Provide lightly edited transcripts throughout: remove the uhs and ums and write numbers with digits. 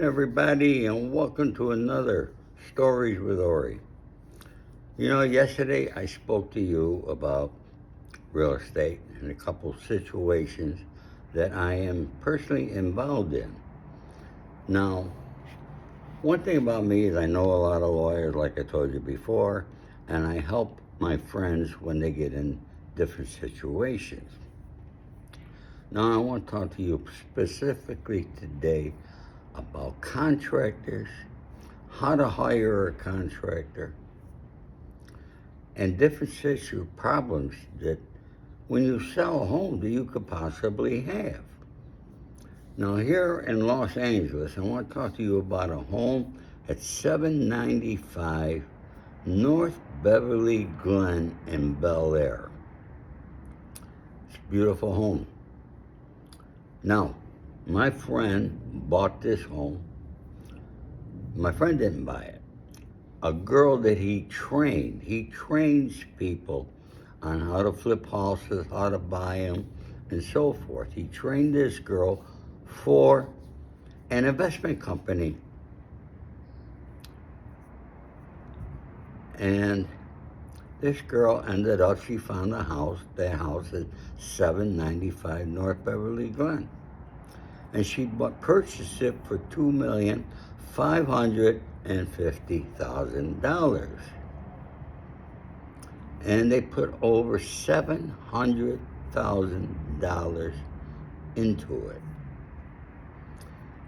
Everybody, and welcome to another Stories with Ori. Yesterday I spoke to you about real estate and a couple situations that I am personally involved in. Now, one thing about me is I know a lot of lawyers, like I told you before, and I help my friends when they get in different situations. Now, I want to talk to you specifically today about contractors, how to hire a contractor, and different problems that when you sell a home that you could possibly have. Now, here in Los Angeles, I want to talk to you about a home at 795 North Beverly Glen in Bel Air. It's a beautiful home. Now, my friend bought this home. My friend didn't buy it. A girl that he trains people on how to flip houses, how to buy them, and so forth. He trained this girl for an investment company. And this girl ended up, she found the house at 795 North Beverly Glen. And she purchased it for $2,550,000. And they put over $700,000 into it.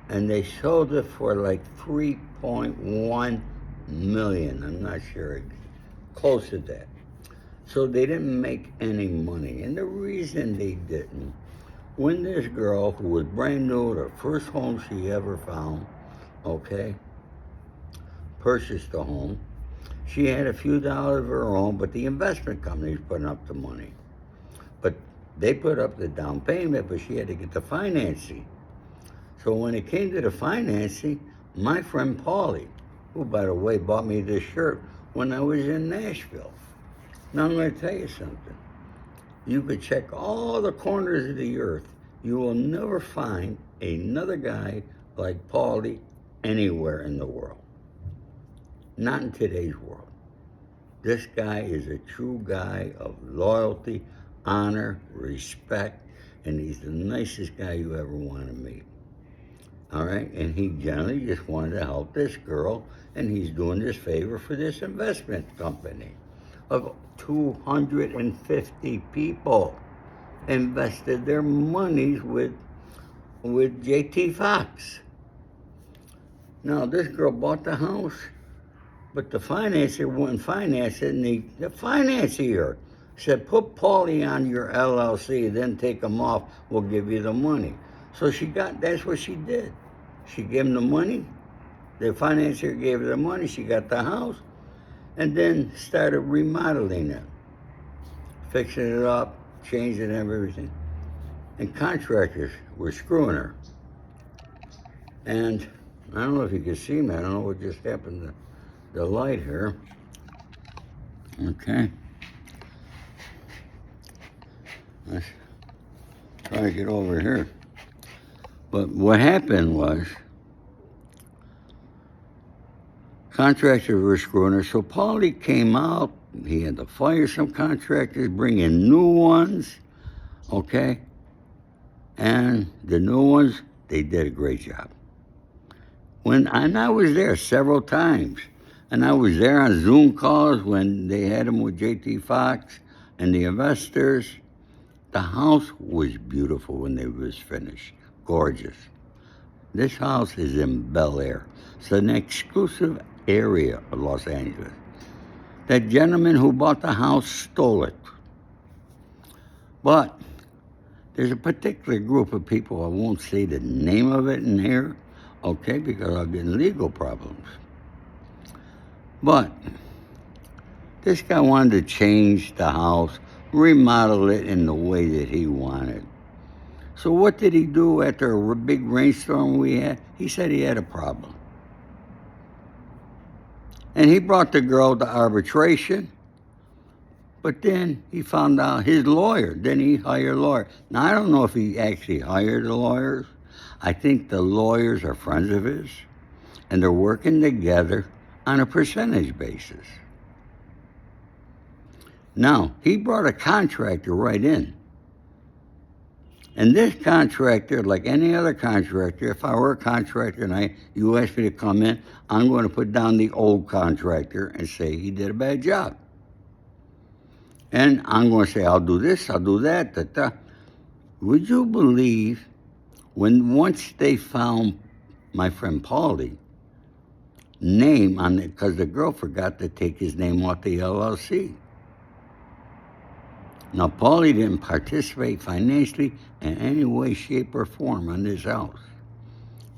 And they sold it for like 3.1 million. I'm not sure, close to that. So they didn't make any money. And the reason they didn't, when this girl, who was brand new, the first home she ever found, purchased the home, she had a few dollars of her own, but the investment company's putting up the money. But they put up the down payment, but she had to get the financing. So when it came to the financing, my friend Paulie, who, by the way, bought me this shirt when I was in Nashville. Now I'm going to tell you something. You could check all the corners of the earth. You will never find another guy like Paulie anywhere in the world. Not in today's world. This guy is a true guy of loyalty, honor, respect, and he's the nicest guy you ever want to meet. All right? And he generally just wanted to help this girl, and he's doing this favor for this investment company of 250 people invested their monies with J.T. Fox. Now, this girl bought the house, but the financier wouldn't finance it, and the financier said, put Paulie on your LLC, then take him off, we'll give you the money. So that's what she did. She gave him the money, the financier gave her the money, she got the house, and then started remodeling it, fixing it up, changing everything. And contractors were screwing her. And I don't know if you can see me, I don't know what just happened to the light here. Okay. Let's try to get over here. But what happened was, contractors were screwing her, so Paulie came out. He had to fire some contractors, bring in new ones, and the new ones, they did a great job. And I was there several times, and I was there on Zoom calls when they had them with J.T. Fox and the investors. The house was beautiful when it was finished, gorgeous. This house is in Bel Air. It's an exclusive area of Los Angeles. That gentleman who bought the house stole it. But there's a particular group of people, I won't say the name of it in here, because I'll get in legal problems. But this guy wanted to change the house, remodel it in the way that he wanted. So what did he do after a big rainstorm we had? He said he had a problem. And he brought the girl to arbitration, but then he found out his lawyer. Then he hired a lawyer. Now, I don't know if he actually hired the lawyers, I think the lawyers are friends of his, and they're working together on a percentage basis. Now, he brought a contractor right in. And this contractor, like any other contractor, if I were a contractor and you asked me to come in, I'm going to put down the old contractor and say he did a bad job. And I'm going to say, I'll do this, I'll do that, Would you believe once they found my friend Paulie name on it, because the girl forgot to take his name off the LLC. Now, Paulie didn't participate financially in any way, shape, or form on this house.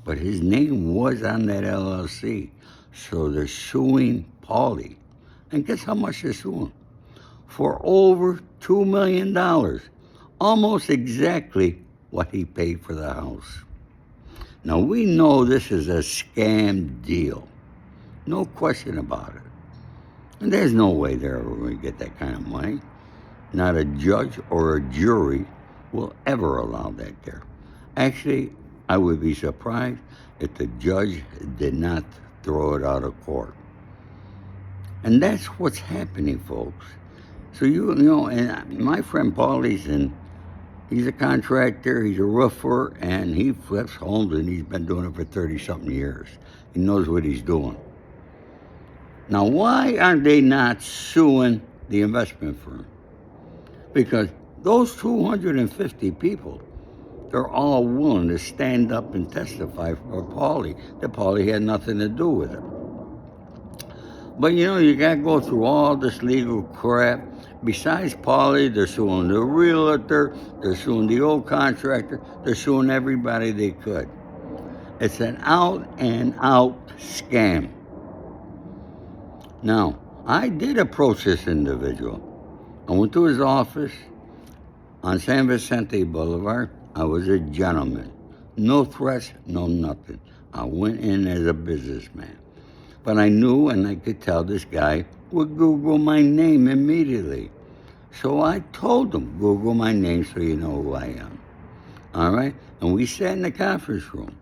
But his name was on that LLC. So they're suing Paulie. And guess how much they're suing? For over $2 million. Almost exactly what he paid for the house. Now, we know this is a scam deal. No question about it. And there's no way they're ever going to get that kind of money. Not a judge or a jury will ever allow that there. Actually, I would be surprised if the judge did not throw it out of court. And that's what's happening, folks. So you know, and my friend Paulie's he's a contractor, he's a roofer, and he flips homes, and he's been doing it for 30-something years. He knows what he's doing. Now, why aren't they not suing the investment firm? Because those 250 people, they're all willing to stand up and testify for Paulie, that Paulie had nothing to do with it. But you know, you got to go through all this legal crap. Besides Paulie, they're suing the realtor, they're suing the old contractor, they're suing everybody they could. It's an out-and-out scam. Now, I did approach this individual. I went to his office on San Vicente Boulevard. I was a gentleman. No threats, no nothing. I went in as a businessman. But I knew and I could tell this guy would Google my name immediately. So I told him, Google my name so you know who I am. All right? And we sat in the conference room.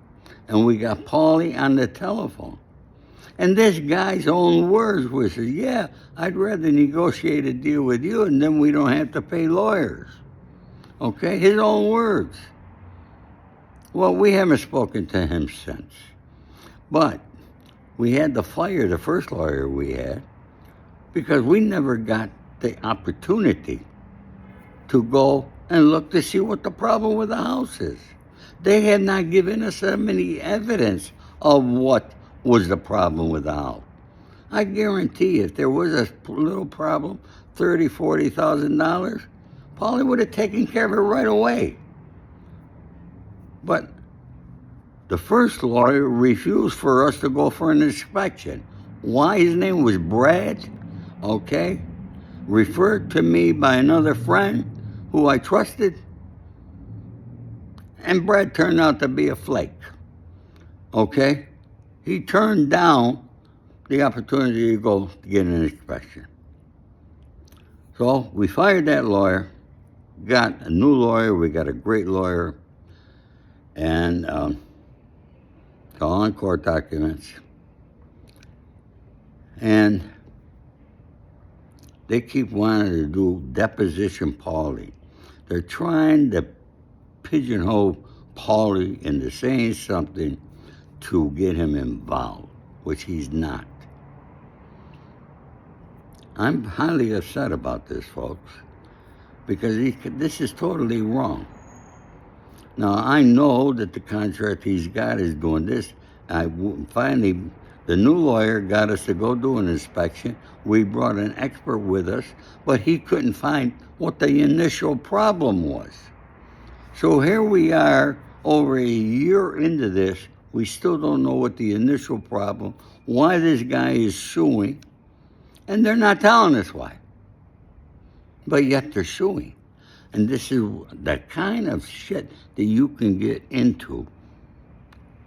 And we got Paulie on the telephone. And this guy's own words was, yeah, I'd rather negotiate a deal with you and then we don't have to pay lawyers. Okay? His own words. Well, we haven't spoken to him since. But we had to fire the first lawyer we had because we never got the opportunity to go and look to see what the problem with the house is. They had not given us any evidence of what was the problem with the house. I guarantee if there was a little problem, $30,000, $40,000, Paulie would have taken care of it right away. But the first lawyer refused for us to go for an inspection. Why? His name was Brad, okay? Referred to me by another friend who I trusted. And Brad turned out to be a flake, okay? He turned down the opportunity to go to get an inspection. So we fired that lawyer, got a new lawyer, we got a great lawyer, and it's all on court documents. And they keep wanting to do deposition Paulie. They're trying to pigeonhole Paulie into saying something to get him involved, which he's not. I'm highly upset about this, folks, because this is totally wrong. Now, I know that the contract he's got is doing this. Finally, the new lawyer got us to go do an inspection. We brought an expert with us, but he couldn't find what the initial problem was. So here we are, over a year into this, we still don't know what the initial problem, why this guy is suing, and they're not telling us why. But yet they're suing. And this is the kind of shit that you can get into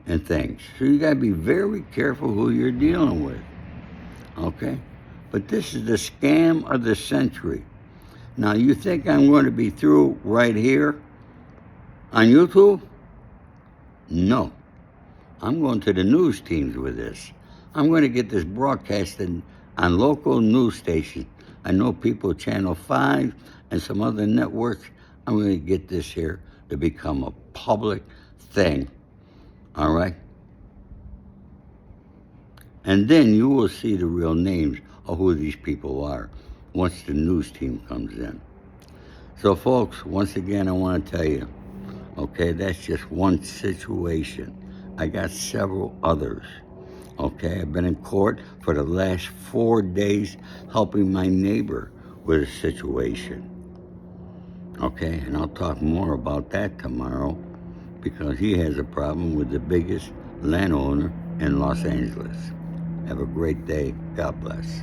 and things. So you got to be very careful who you're dealing with, okay? But this is the scam of the century. Now, you think I'm going to be through right here on YouTube? No, I'm going to the news teams with this. I'm going to get this broadcasted on local news stations. I know people, Channel 5 and some other networks. I'm going to get this here to become a public thing. All right? And then you will see the real names of who these people are once the news team comes in. So, folks, once again, I want to tell you, okay, that's just one situation. I got several others. Okay, I've been in court for the last 4 days helping my neighbor with a situation. Okay, and I'll talk more about that tomorrow because he has a problem with the biggest landowner in Los Angeles. Have a great day. God bless.